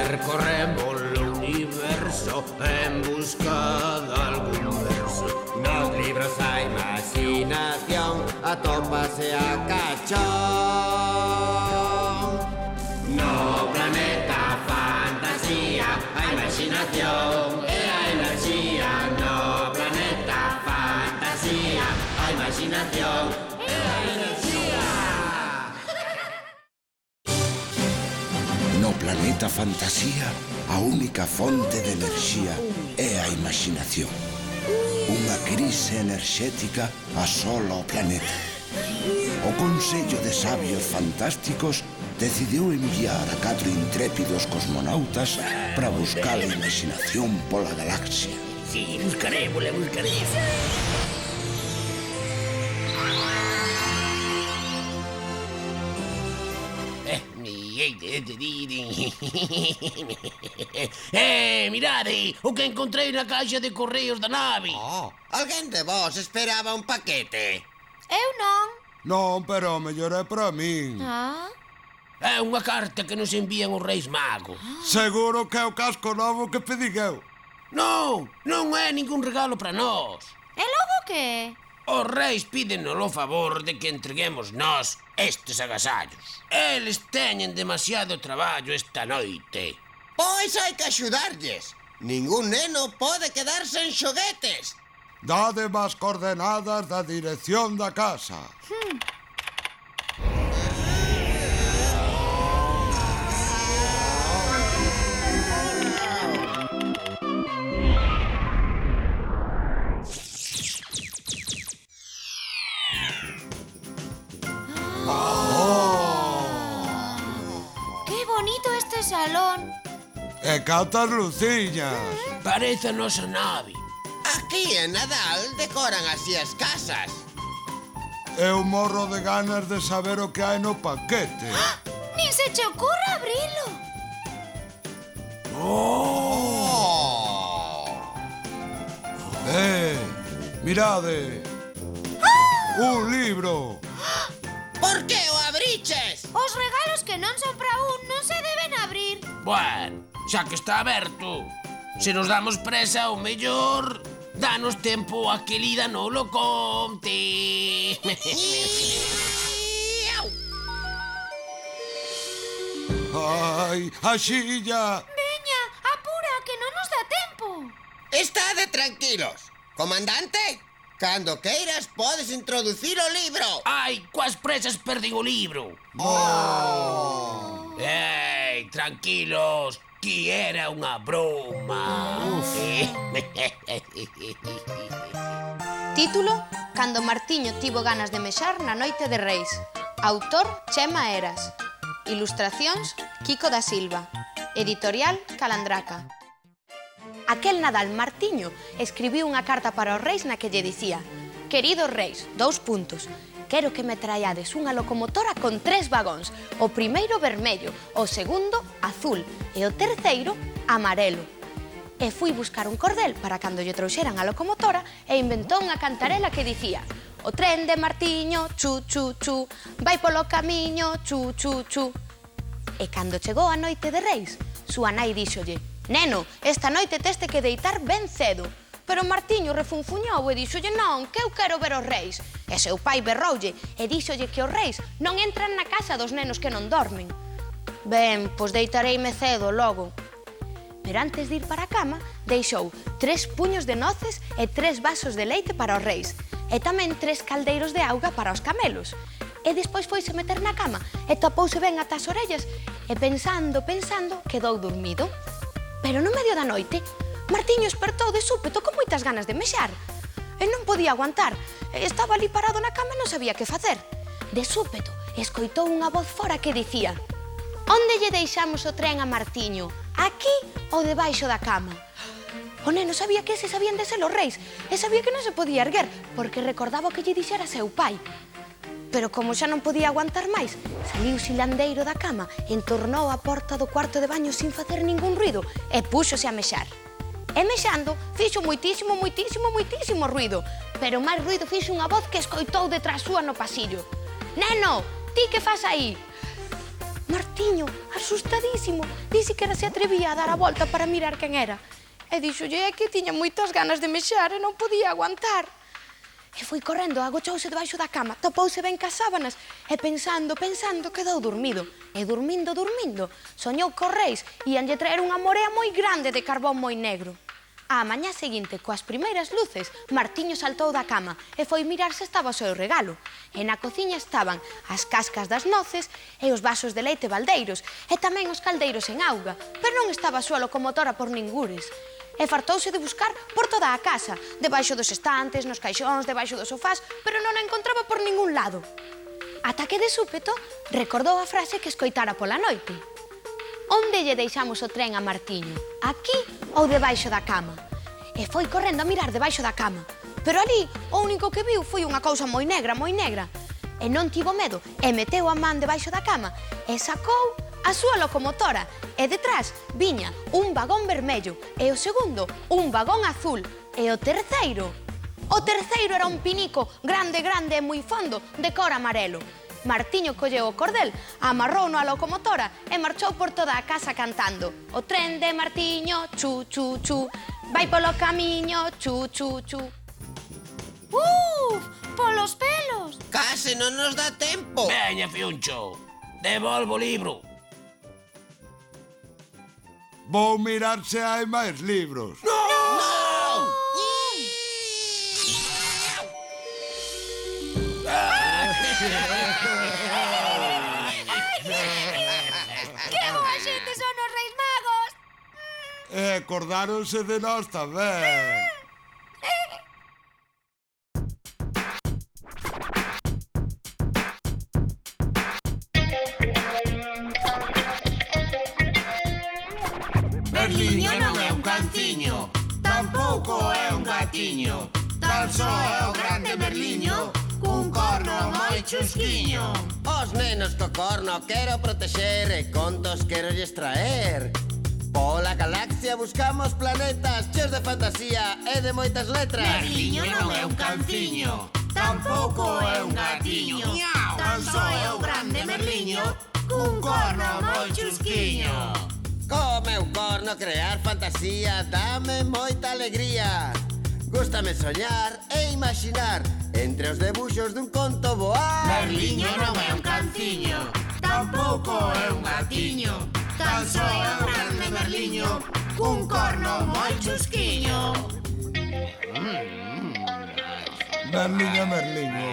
Percorremos o universo en busca de algún verso. Nos libros a imaginación atópase a cachón. No planeta fantasía, a imaginación e a enerxía. No planeta fantasía, a imaginación e a enerxía. No planeta fantasía, a única fonte de enerxía é a imaginación. Unha crise enerxética asola o planeta. O Consello de Sabios Fantásticos decidiu enviar a 4 intrépidos cosmonautas para buscar a imaginación pola galaxia. Sí, buscarémosla, buscarémosla. Mirade, o que encontrei na caixa de correos da nave. Alguén de vos esperaba un paquete? Eu non. Non, pero o mellor é para min. É unha carta que nos envían os Reis Magos. Seguro que é o casco novo que pedín eu. Non, non é ningún regalo para nós. E logo que? Os reis pídenos o favor de que entreguemos nós estes agasallos. Eles teñen demasiado traballo esta noite. Pois hai que axudarlles. Ningún neno pode quedarse en xoguetes. Dade as coordenadas da dirección da casa. Que bonito este salón. E cantas luciñas. Parece a nosa nave. Aquí en Nadal decoran así as casas. Eu morro de ganas de saber o que hai no paquete. Nin se che ocurra abrilo. Mirade. Un libro. Por que o abriches? Os regalos que non son para un non se deben abrir. Bueno, xa que está aberto. Se nos damos presa, o mellor danos tempo a que Lida non lo conte. Ai, a xilla. Veña, apura, que non nos dá tempo. Estade tranquilos. Comandante, cando queiras podes introducir o libro. Ai, coas presas perdín o libro. Ei, tranquilos, que era unha broma. Título: Cando Martiño tivo ganas de mexar na noite de Reis. Autor: Chema Eras. Ilustracións: Kiko da Silva. Editorial: Calandraca. Aquel Nadal Martiño escribiu unha carta para os reis na que lle dicía: Queridos reis, 2 puntos. Quero que me traíades unha locomotora con 3 vagóns. O primeiro vermello, o segundo azul e o terceiro amarelo. E fui buscar un cordel para cando lle trouxeran a locomotora e inventou unha cantarela que dicía: O tren de Martiño, chu, chu, chu, vai polo camiño, chu, chu, chu. E cando chegou a noite de reis, súa nai díxolle: Neno, esta noite teste que deitar ben cedo. Pero Martiño refunfuñou e díxolle: Non, que eu quero ver os reis. E seu pai berroulle e díxolle que os reis non entran na casa dos nenos que non dormen. Ben, pois deitareime cedo logo. Pero antes de ir para a cama, deixou 3 puños de noces e 3 vasos de leite para os reis. E tamén 3 caldeiros de auga para os camelos. E despois foise meter na cama e tapouse ben ata as orellas e pensando, quedou dormido. Pero no medio da noite, Martiño espertou de súpeto con moitas ganas de mexar. E non podía aguantar. Estaba ali parado na cama e non sabía que facer. De súpeto, escoitou unha voz fora que dicía: Onde lle deixamos o tren a Martiño? Aquí ou debaixo da cama? O neno sabía que eses habían de ser os reis e sabía que non se podía erguer porque recordaba o que lle dixera seu pai. Pero como xa non podía aguantar máis, saliu silandeiro da cama, entornou a porta do cuarto de baño sin facer ningún ruido e púxose a mexar. E mexando, fixo moitísimo ruido, pero máis ruido fixo unha voz que escoitou detrás súa no pasillo. Neno, ti que fas aí? Martiño, asustadísimo, ni siquiera se atrevía a dar a volta para mirar quen era. E dixolle que tiña moitas ganas de mexar e non podía aguantar. E foi correndo, agochouse debaixo da cama, topouse ben cas sábanas e pensando, quedou dormido. E dormindo, soñou cos reis íanlle traer unha morea moi grande de carbón moi negro. A mañá seguinte, coas primeiras luces, Martiño saltou da cama e foi mirar se estaba o seu regalo. E na cociña estaban as cascas das noces e os vasos de leite baldeiros e tamén os caldeiros en auga, pero non estaba a súa locomotora por ningures. E fartouse de buscar por toda a casa, debaixo dos estantes, nos caixóns, debaixo dos sofás, pero non a encontraba por ningún lado. Ata que de súpeto recordou a frase que escoitara pola noite. Onde lle deixamos o tren a Martiño? Aquí ou debaixo da cama? E foi correndo a mirar debaixo da cama. Pero ali o único que viu foi unha cousa moi negra. E non tivo medo e meteu a man debaixo da cama e sacou a súa locomotora. E detrás viña un vagón vermello e o segundo un vagón azul. E o terceiro era un pinico grande e moi fondo de cor amarelo. Martiño colleu o cordel, amarrouno á locomotora e marchou por toda a casa cantando: o tren de Martiño, chu, chu, chu, vai polo camiño, chu, chu, chu. Polos pelos! Case non nos dá tempo. Veña, Fiuncho, devolvo o libro. Vou mirar se hai máis libros. Que boa xente son os Reis Magos! E acordáronse de nós tamén. Berliño non é un canciño, tampouco é un gatiño. Tan só é o grande Berliño, cun corno moi chusquiño. Os nenos co corno quero protexer e contos quero lles traer. Pola galaxia buscamos planetas cheos de fantasía e de moitas letras. Berliño non é un canciño, tampouco é un gatiño. Tan só é o grande Berliño, cun corno moi chusquiño. Co meu corno crear fantasía dame moita alegría. Gústame soñar e imaginar entre os debuxos dun conto voar. Berliño non é un canciño, tampouco é un gatiño. Tan só é o grande Berliño, cun corno moi chusquiño. Merliño.